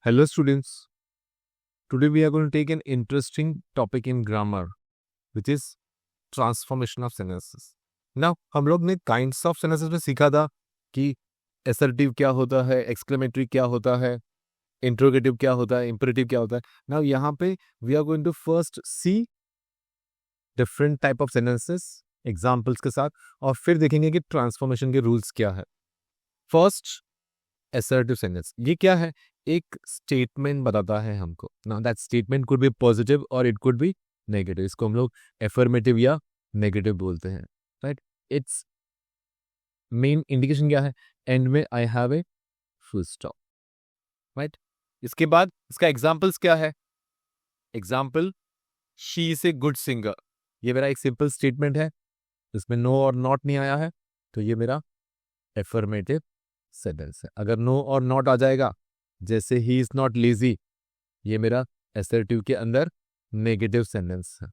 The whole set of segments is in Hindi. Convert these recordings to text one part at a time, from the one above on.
Hello students, today we are going to take an interesting topic in grammar which is transformation of sentences. Now हम लोग ने kinds of sentences में सीखा था कि assertive क्या होता है, exclamatory क्या होता है, interrogative क्या होता है, imperative क्या होता है. Now यहाँ पे we are going to first see different type of sentences examples के साथ और फिर देखेंगे कि transformation के rules क्या है. First assertive sentence ये क्या है? एक स्टेटमेंट बताता है हमको. Now that statement could be positive और इट कुड बी नेगेटिव. इसको हम लोग एफर्मेटिव या नेगेटिव बोलते हैं. राइट. इट्स मेन इंडिकेशन क्या है? एंड में I have a full stop. Right. इसके बाद इसका एग्जाम्पल्स क्या है? Example, she is A good singer. ये मेरा एक सिंपल स्टेटमेंट है, इसमें नो और नॉट नहीं आया है, तो ये मेरा एफर्मेटिव सेंटेंस है. अगर नो और नॉट आ जाएगा, जैसे ही इज नॉट लेजी, ये मेरा एसर्टिव के अंदर नेगेटिव सेंटेंस है.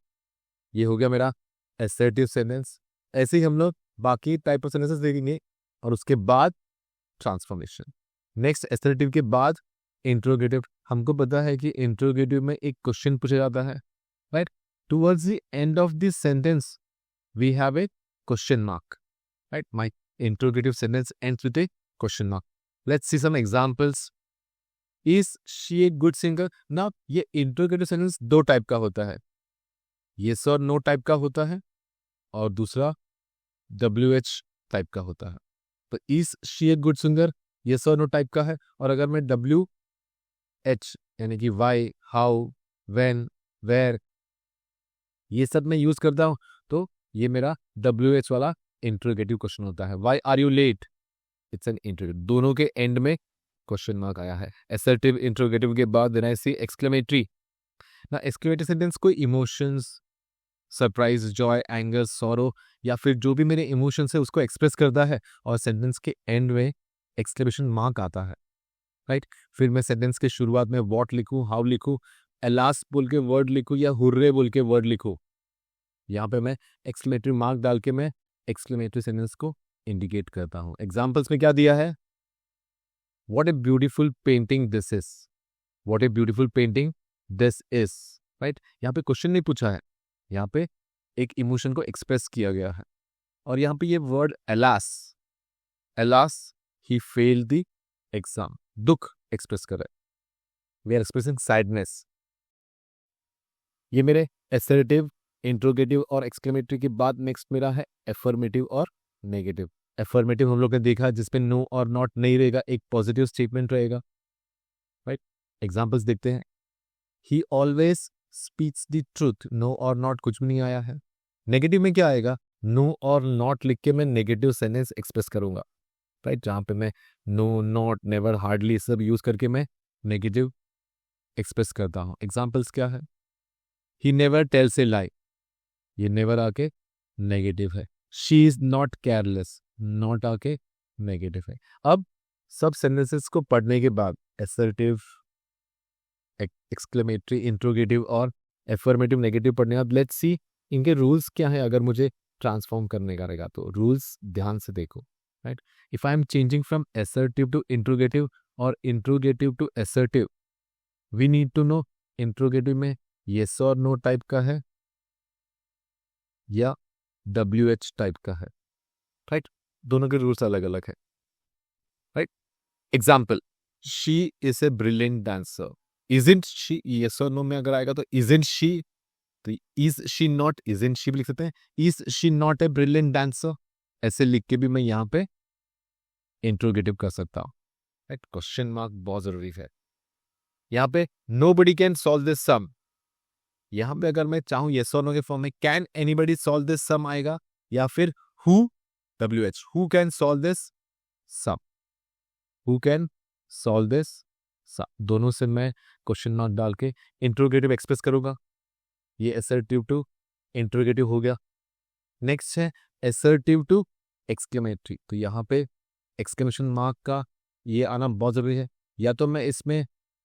ये हो गया मेरा एसर्टिव सेंटेंस. ऐसे ही हम लोग बाकी टाइप ऑफ सेंटेंसेस देखेंगे और उसके बाद ट्रांसफॉर्मेशन. नेक्स्ट एसर्टिव के बाद इंट्रोगेटिव. हमको पता है कि इंट्रोगेटिव में एक क्वेश्चन पूछा जाता है. Right. Towards the end of this sentence we have a question mark. Right. My interrogative sentence ends with a question mark. Let's see some examples. Is she a good singer. ना ये इंट्रोगेटिव सेंटेंस दो टाइप का होता है. यस और नो टाइप का होता है और दूसरा WH टाइप का होता है. तो is she a good singer yes और नो टाइप का है, और अगर मैं WH यानी कि वाई, हाउ, व्हेन, वेयर ये सब मैं यूज करता हूं, तो ये मेरा WH वाला इंट्रोगेटिव क्वेश्चन होता है. Why are you late? It's an interrogative. दोनों के एंड में क्वेश्चन मार्क आया है. असर्टिव इंट्रोगेटिव के बाद देना है एक्सक्लेमेटरी. ना एक्सक्लेमेटरी सेंटेंस कोई emotions, surprise, Joy, anger, sorrow या फिर जो भी मेरे इमोशंस है उसको एक्सप्रेस करता है, और सेंटेंस के एंड में एक्सक्लेमेशन मार्क आता है. राइट. फिर मैं सेंटेंस के शुरुआत में व्हाट लिखूं, हाउ लिखूं, एलास बोल के वर्ड लिखूं या हुर्रे बोल के वर्ड लिखूं, यहाँ पे मैं एक्सक्लेमेटरी मार्क डाल के मैं एक्सक्लेमेटरी सेंटेंस को इंडिकेट करता हूं. एग्जाम्पल्स में क्या दिया है? What a beautiful painting this is. What a beautiful painting this is. Right? यहाँ पे क्वेश्चन नहीं पूछा है, यहाँ पे एक इमोशन को एक्सप्रेस किया गया है. और यहाँ पे ये word alas, alas he failed the exam. दुख एक्सप्रेस कर रहा है. We are expressing sadness. ये मेरे assertive, इंट्रोगेटिव और एक्सक्लेमेटरी के बाद नेक्स्ट मेरा है एफर्मेटिव और नेगेटिव. एफर्मेटिव हम लोग ने देखा जिसपे नो और नॉट नहीं रहेगा, एक पॉजिटिव स्टेटमेंट रहेगा. राइट. एग्जांपल्स देखते हैं. He always speaks the truth. No और नॉट कुछ भी नहीं आया है. नेगेटिव में क्या आएगा? नो और नॉट लिख के मैं नेगेटिव सेंटेंस एक्सप्रेस करूंगा. राइट. जहां पे मैं नो, नॉट, नेवर, हार्डली सब यूज करके मैं नेगेटिव एक्सप्रेस करता हूं. एग्जाम्पल्स क्या है? ही नेवर टेल्स ए लाई. ये नेवर आके नेगेटिव है. She is not careless. Not आके नेगेटिव है. अब सब सेंटेंसेस को पढ़ने के बाद असर्टिव, एक्सक्लेमेटरी, इंट्रोगेटिव और एफर्मेटिव, नेगेटिव पढ़ने के बाद लेट्स सी इनके रूल्स क्या है अगर मुझे ट्रांसफॉर्म करने का रहेगा तो. रूल्स ध्यान से देखो. Right. If I am changing from assertive to interrogative और interrogative to assertive, we need to know interrogative में येस और नो टाइप का है या WH टाइप का है. राइट. दोनों के रूल्स अलग अलग है. Right. Example, she is a brilliant dancer. Isn't she, yes और नो में अगर आएगा तो इजंट शी, तो is she not, isn't she भी लिख सकते हैं. Is she not a brilliant dancer, ऐसे लिख के भी मैं यहाँ पे इंट्रोगेटिव कर सकता हूँ. राइट. क्वेश्चन मार्क बहुत जरूरी है. यहाँ पे नोबडी कैन सॉल्व दिस सम. यहाँ पे अगर मैं चाहूँ येस और नो के फॉर्म में can anybody solve this sum आएगा, या फिर who, WH, who can solve this sum, who can solve this sum. दोनों से मैं क्वेश्चन मार्क डाल के इंट्रोगेटिव एक्सप्रेस करूंगा. ये असर्टिव टू इंट्रोगेटिव हो गया. नेक्स्ट है असर्टिव टू एक्सक्लेमेटरी. तो यहाँ पे एक्सक्लेमेशन मार्क का ये आना बहुत जरूरी है. या तो मैं इसमें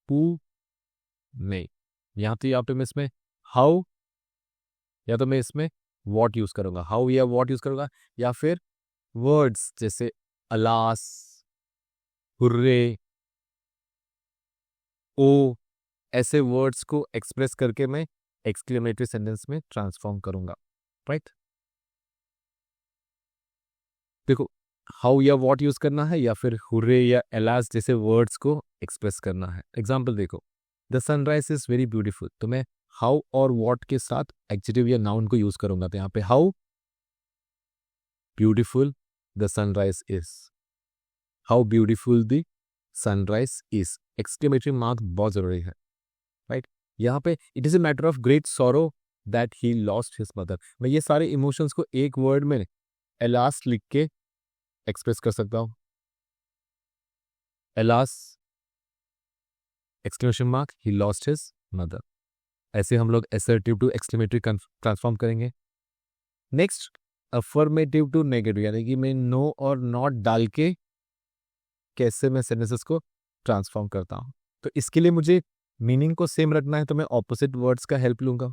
हु, नहीं, यहाँ पे मैं इसमें हाउ, या तो मैं इसमें वॉट यूज करूंगा, हाउ या वॉट यूज करूंगा, या फिर वर्ड्स जैसे अलास, हुर्रे, ओ ऐसे वर्ड्स को एक्सप्रेस करके मैं एक्सक्लेमेटरी सेंटेंस में ट्रांसफॉर्म करूंगा, राइट? देखो, हाउ या व्हाट यूज करना है या फिर हुर्रे या एलास जैसे वर्ड्स को एक्सप्रेस करना है। एग्जाम्पल देखो, the sunrise is very beautiful, तो मैं हाउ और व्हाट के साथ एडजेक्टिव या नाउन को यूज करूंगा। तो यहाँ पे how beautiful the sunrise is, how beautiful the sunrise is, exclamatory mark बहुत जरूरी है, राइट? यहाँ पे it is a matter of great sorrow that he lost his mother, मैं ये सारे इमोशंस को एक वर्ड में एलास लिख के एक्सप्रेस कर सकता हूं। Alas exclamation mark he lost his mother. ऐसे हम लोग असर्टिव टू एक्सक्लेमेटरी ट्रांसफॉर्म करेंगे। नेक्स्ट, अफर्मेटिव टू नेगेटिव, यानी कि मैं नो और नॉट डाल के कैसे मैं सेंटेंसेस को ट्रांसफॉर्म करता हूं। तो इसके लिए मुझे मीनिंग को सेम रखना है, तो मैं ऑपोजिट वर्ड्स का हेल्प लूंगा,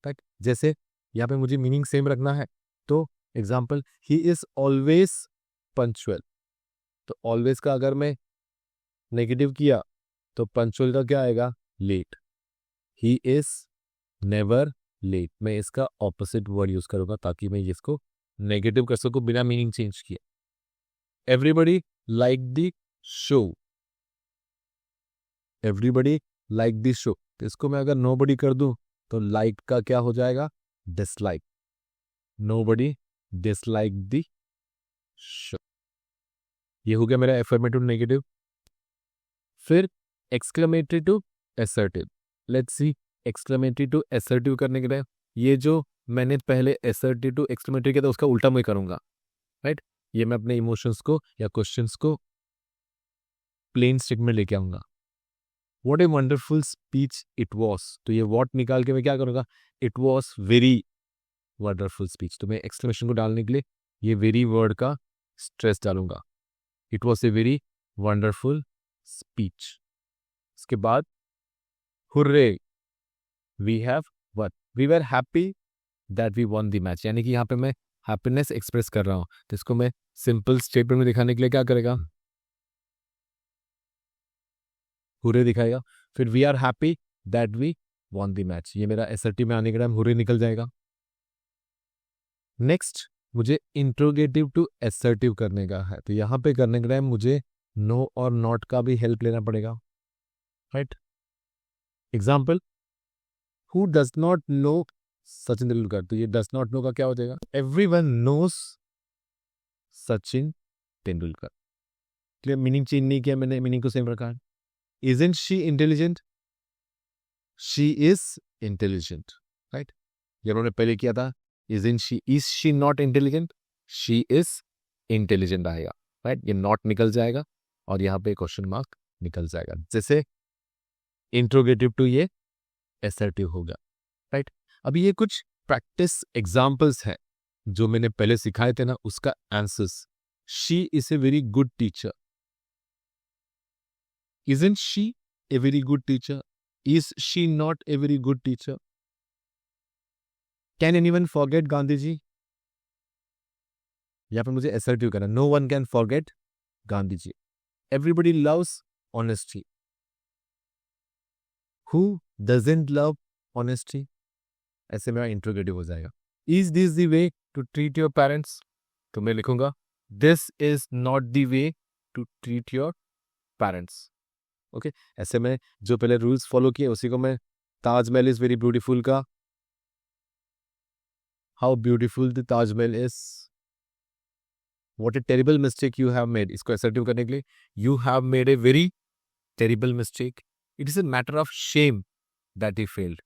राइट? जैसे यहाँ पे मुझे मीनिंग सेम रखना है, तो example, he is always punctual, तो ऑलवेज का अगर मैं नेगेटिव किया तो पंक्चुअल का क्या आएगा? Late. He is never late, मैं इसका ऑपोजिट वर्ड यूज करूंगा ताकि मैं इसको नेगेटिव कर सकूं बिना मीनिंग चेंज किए। Everybody like the show, everybody like the show, तो इसको मैं अगर नोबडी कर दूं तो लाइक का क्या हो जाएगा? Dislike. Nobody dislike the show, ये हो गया मेरा एफर्मेटिव नेगेटिव। फिर exclamatory to assertive, let's see exclamatory to assertive करने के लिए ये जो मैंने पहले असर्टिव टू एक्सक्लेमेटरी किया था उसका उल्टा मैं करूंगा, राइट? ये मैं अपने इमोशंस को या क्वेश्चंस को प्लेन स्टेटमेंट लेके आऊंगा। What a wonderful speech it was, तो ये व्हाट निकाल के मैं क्या करूंगा? It was very wonderful speech, तो मैं एक्सक्लेमेशन को डालने के लिए ये वेरी वर्ड का स्ट्रेस डालूंगा। It was a very wonderful speech. इसके बाद hurray, we have won, we were happy that we won the match, यानी कि यहाँ पे मैं हैप्पीनेस एक्सप्रेस कर रहा हूँ, तो इसको मैं सिंपल स्टेटमेंट में दिखाने के लिए क्या करेगा? हुर्रे दिखाएगा। फिर we are happy that we won the match, ये मेरा एसर्टिव में आने के टाइम हुर्रे निकल जाएगा। नेक्स्ट, मुझे इंट्रोगेटिव टू एसर्टिव करने का है, तो यहाँ पे करने के टाइम मुझे नो और नॉट का भी हेल्प लेना पड़ेगा, right? Example, who does not know Sachin Tendulkar, तो ये डज नॉट नो का क्या हो जाएगा? Everyone knows Sachin Tendulkar. Clear? Meaning change नहीं किया मैंने, मीनिंग को सेम रखा है। Isn't she intelligent, she is intelligent, right? ये उन्होंने पहले किया था, is she not intelligent, she is intelligent आएगा, राइट? ये नॉट निकल जाएगा और यहाँ पे क्वेश्चन मार्क निकल जाएगा। जैसे इंट्रोगेटिव टू ये असर्टिव होगा, राइट? अभी ये कुछ प्रैक्टिस एग्जाम्पल्स हैं जो मैंने पहले सिखाए थे ना, उसका answers. She is a very good teacher, isn't she a very good teacher, is she not a very good teacher? Can anyone forget Gandhi ji, यहाँ पे मुझे असर्टिव करना, no one can forget Gandhi ji. Everybody loves honesty, who doesn't love honesty? ऐसे मेरा इंट्रोगेटिव हो जाएगा। Is this the way to treat your parents, तो मैं लिखूंगा this is not the way to treat your parents. Okay, ऐसे में जो पहले रूल्स फॉलो किए उसी को मैं ताजमहल इज वेरी ब्यूटीफुल का how beautiful the Taj Mahal is, what a terrible mistake you have made, इसको असर्टिव करने के लिए you have made a very terrible mistake, it is a matter of shame that he failed,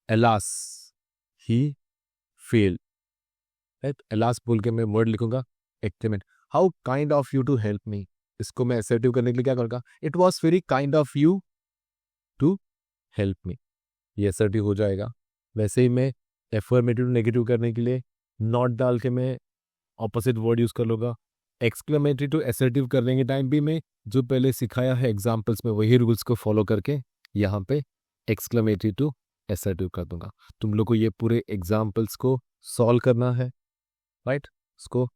alas he failed, right? Alas बोल के मैं वर्ड लिखूंगा exclamate, how kind of you to help me, इसको मैं असर्टिव करने के लिए क्या करूंगा? It was very kind of you to help me, ये असर्टिव हो जाएगा। वैसे ही मैं एफर्मेटिव नेगेटिव करने के लिए नॉट डाल के मैं ऑपोजिट वर्ड यूज कर लूंगा। एक्सक्लेमेटरी टू असर्टिव करने के टाइम भी मैं जो पहले सिखाया है एग्जाम्पल्स में वही रूल्स को फॉलो करके यहाँ पे एक्सक्लेमेटरी टू असर्टिव कर दूंगा। तुम लोग को ये पूरे एग्जाम्पल्स को सॉल्व करना है, राइट? उसको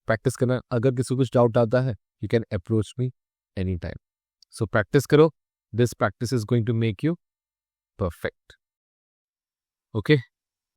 प्रैक्टिस करना। अगर किसी को कुछ डाउट आता है you can approach me any time. So practice करो, This practice is going to make you perfect. Okay,